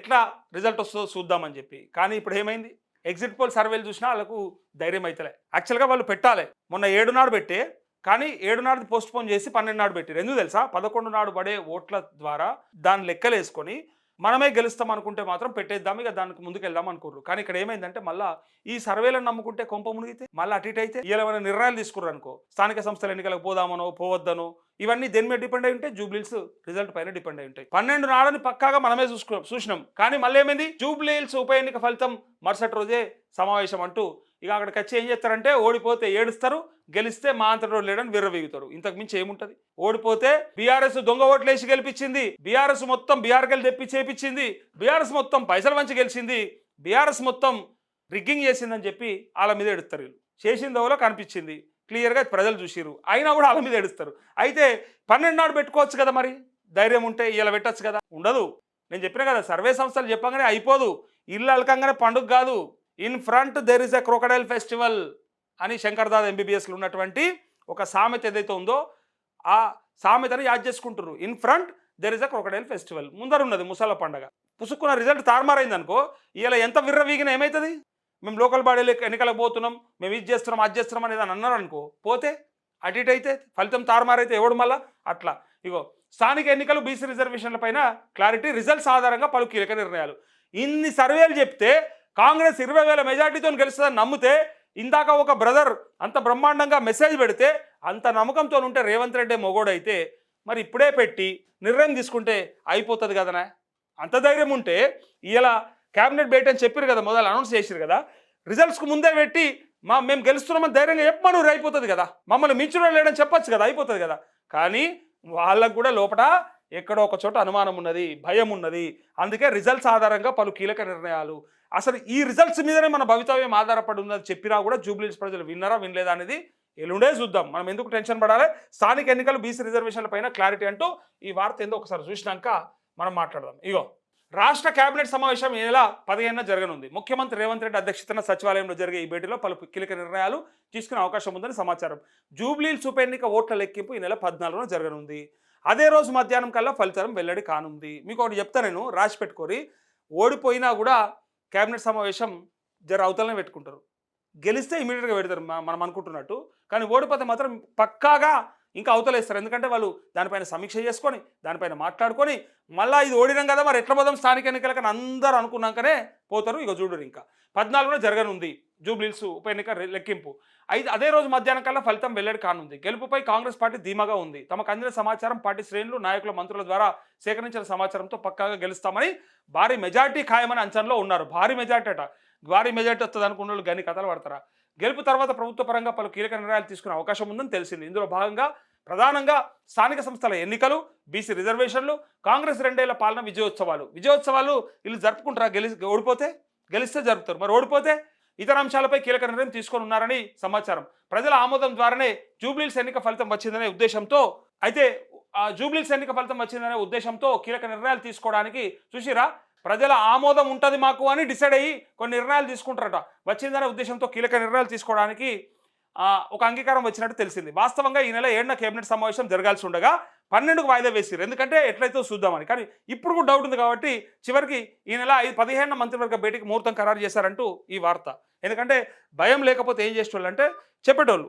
ఎట్లా రిజల్ట్ వస్తుందో చూద్దామని చెప్పి. కానీ ఇప్పుడు ఏమైంది? ఎగ్జిట్ పోల్ సర్వేలు చూసినా వాళ్ళకు ధైర్యం అయితలే. యాక్చువల్‌గా వాళ్ళు పెట్టాలి. మొన్న 7 నాడు పెట్టే, కానీ 7 నాడుది పోస్ట్‌పోన్ చేసి 12 నాడు పెట్టిర్రు. ఎందుకు తెలుసా? 11 నాడు పడే ఓట్ల ద్వారా దాన్ని లెక్కలేసుకొని మనమే గెలుస్తాం అనుకుంటే మాత్రం పెట్టేద్దాం, ఇక దానికి ముందుకెళ్దాం అనుకుర్రు. కానీ ఇక్కడ ఏమైందంటే మళ్ళా ఈ సర్వేలను నమ్ముకుంటే కొంప మునిగితే, మళ్ళీ అటు ఇటు అయితే ఇలా ఏమైనా నిర్ణయాలు తీసుకుర్రు అనుకో, స్థానిక సంస్థల ఎన్నికలకు పోదామనో పోవద్దనో, ఇవన్నీ దేని మీద డిపెండ్ అయి ఉంటాయి? జూబ్లీహిల్స్ రిజల్ట్ పైన డిపెండ్ అయి ఉంటాయి. 12 నాడని పక్కాగా మనమే చూసినాం. కానీ మళ్ళీ ఏమైంది? జూబ్లీహిల్స్ ఉప ఎన్నిక ఫలితం మరుసటి రోజే సమావేశం అంటూ ఇక అక్కడికి వచ్చి ఏం చేస్తారంటే, ఓడిపోతే ఏడుస్తారు, గెలిస్తే మా అంతటో లేడని విర్రవీగుతారు. ఇంతకు మించి ఏముంటది? ఓడిపోతే బీఆర్ఎస్ దొంగ ఓట్లేసి గెలిపించింది, బీఆర్ఎస్ మొత్తం బీఆర్కెళ్ళి తెప్పి చేపించింది, బీఆర్ఎస్ మొత్తం పైసలు వంచి గెలిచింది, బీఆర్ఎస్ మొత్తం రిగ్గింగ్ చేసిందని చెప్పి వాళ్ళ మీద ఎడుస్తారు. వీళ్ళు చేసిందోలో కనిపించింది, క్లియర్గా ప్రజలు చూసిరు, అయినా కూడా వాళ్ళ మీద ఎడుస్తారు. అయితే 12 నాడు పెట్టుకోవచ్చు కదా, మరి ధైర్యం ఉంటే ఇలా పెట్టచ్చు కదా. ఉండదు. నేను చెప్పినా కదా, సర్వే సంస్థలు చెప్పగానే అయిపోదు. ఇల్లు అలకంగానే పండుగ కాదు. In front there is a crocodile festival అని శంకర్దాద్ ఎంబీబీఎస్లో ఉన్నటువంటి ఒక సామెత ఏదైతే ఉందో ఆ సామెతని యాద్ చేసుకుంటారు. In front there is a crocodile festival. ముందర ఉన్నది ముసల పండగ. పుసుక్కున్న రిజల్ట్ తారుమారైంది అనుకో, ఇలా ఎంత విర్రవీగిన ఏమవుతుంది? మేము లోకల్ బాడీలు ఎన్నికలకు పోతున్నాం, మేము ఇది చేస్తున్నాం అది చేస్తున్నాం అనేది అని అన్నారు అనుకో, పోతే అటు ఇటు అయితే ఫలితం తారుమారైతే ఎవడు మళ్ళా అట్లా. ఇగో స్థానిక ఎన్నికలు బీసీ రిజర్వేషన్ల పైన క్లారిటీ, రిజల్ట్స్ ఆధారంగా పలు కీలక నిర్ణయాలు. ఇన్ని సర్వేలు చెప్తే కాంగ్రెస్ 20,000 మెజార్టీతో గెలుస్తుందని నమ్మితే, ఇందాక ఒక బ్రదర్ అంత బ్రహ్మాండంగా మెసేజ్ పెడితే అంత నమ్మకంతో ఉంటే రేవంత్ రెడ్డి మొగోడైతే మరి ఇప్పుడే పెట్టి నిర్ణయం తీసుకుంటే అయిపోతుంది కదనా. అంత ధైర్యం ఉంటే ఇలా క్యాబినెట్ భేటీ అని చెప్పారు కదా, మొదలు అనౌన్స్ చేసిరు కదా, రిజల్ట్స్కు ముందే పెట్టి మేము గెలుస్తున్నామని ధైర్యంగా చెప్పమని అయిపోతుంది కదా, మమ్మల్ని మించడం లేడని చెప్పొచ్చు కదా, అయిపోతుంది కదా. కానీ వాళ్ళకు కూడా లోపల ఎక్కడో ఒక చోట అనుమానం ఉన్నది, భయం ఉన్నది. అందుకే రిజల్ట్స్ ఆధారంగా పలు కీలక నిర్ణయాలు. అసలు ఈ రిజల్ట్స్ మీదనే మన భవితవ్యం ఆధారపడి ఉందని చెప్పినా కూడా జూబ్లీహిల్స్ ప్రజలు విన్నారా వినలేదా అనేది ఎల్లుండే చూద్దాం. మనం ఎందుకు టెన్షన్ పడాలి? స్థానిక ఎన్నికలు బీసీ రిజర్వేషన్ల పైన క్లారిటీ అంటూ ఈ వార్త ఏందో ఒకసారి చూసినాక మనం మాట్లాడదాం. ఇగో రాష్ట్ర కేబినెట్ సమావేశం ఈ నెల 15న జరగనుంది. ముఖ్యమంత్రి రేవంత్ రెడ్డి అధ్యక్షతన సచివాలయంలో జరిగే ఈ భేటీలో పలు కీలక నిర్ణయాలు తీసుకునే అవకాశం ఉందని సమాచారం. జూబ్లీహిల్స్ ఉప ఎన్నిక ఓట్ల లెక్కింపు ఈ నెల 14న జరగనుంది. అదే రోజు మధ్యాహ్నం కల్లా ఫలితం వెల్లడి కానుంది. మీకు ఒకటి చెప్తా, నేను రాసి పెట్టుకోరి. ఓడిపోయినా కూడా కేబినెట్ సమావేశం జర అవతలనే పెట్టుకుంటారు, గెలిస్తే ఇమీడియట్గా పెడతారు మనం అనుకుంటున్నట్టు. కానీ ఓడిపోతే మాత్రం పక్కాగా ఇంకా అవతలేస్తారు. ఎందుకంటే వాళ్ళు దానిపైన సమీక్ష చేసుకొని దానిపైన మాట్లాడుకొని మళ్ళీ ఇది ఓడినాం కదా మరి ఎట్లా పోదాం స్థానిక ఎన్నికలకని అందరూ అనుకున్నాకనే పోతారు. ఇక చూడరు. ఇంకా 14న జరగనుంది జూబ్లీహిల్స్ ఉప ఎన్నిక లెక్కింపు. అదే రోజు మధ్యాహ్నం కల్లా ఫలితం వెల్లడి కానుంది. గెలుపుపై కాంగ్రెస్ పార్టీ ధీమాగా ఉంది. తమకు అందిన సమాచారం, పార్టీ శ్రేణులు, నాయకుల, మంత్రుల ద్వారా సేకరించిన సమాచారంతో పక్కాగా గెలుస్తామని, భారీ మెజార్టీ ఖాయమని అంచనాలో ఉన్నారు. భారీ మెజార్టీ అట. భారీ మెజార్టీ వస్తుంది అనుకున్న వాళ్ళు గని కథలు పడతారా? గెలుపు తర్వాత ప్రభుత్వ పరంగా పలు కీలక నిర్ణయాలు తీసుకునే అవకాశం ఉందని తెలిసింది. ఇందులో భాగంగా ప్రధానంగా స్థానిక సంస్థల ఎన్నికలు, బీసీ రిజర్వేషన్లు, కాంగ్రెస్ 2 ఏళ్ల పాలన విజయోత్సవాలు వీళ్ళు జరుపుకుంటారా? ఓడిపోతే? గెలిస్తే జరుపుతారు, మరి ఓడిపోతే ఇతర అంశాలపై కీలక నిర్ణయం తీసుకొని ఉన్నారని సమాచారం. ప్రజల ఆమోదం ద్వారానే జూబ్లీహిల్స్ ఎన్నిక ఫలితం వచ్చిందనే ఉద్దేశంతో కీలక నిర్ణయాలు తీసుకోవడానికి చూసిరా, ప్రజల ఆమోదం ఉంటుంది మాకు అని డిసైడ్ అయ్యి కొన్ని నిర్ణయాలు తీసుకుంటారట. వచ్చిందనే ఉద్దేశంతో కీలక నిర్ణయాలు తీసుకోవడానికి ఒక అంగీకారం వచ్చినట్టు తెలిసింది. వాస్తవంగా ఈ నెల 7న కేబినెట్ సమావేశం జరగాల్సి ఉండగా 12కు వాయిదా వేసిరు. ఎందుకంటే ఎట్లయితే చూద్దామని. కానీ ఇప్పుడు కూడా డౌట్ ఉంది కాబట్టి చివరికి ఈ నెల 15న మంత్రివర్గ భేటీకి ముహూర్తం ఖరారు చేశారంటూ ఈ వార్త. ఎందుకంటే భయం లేకపోతే ఏం చేసేటోళ్ళు అంటే చెప్పేటోళ్ళు,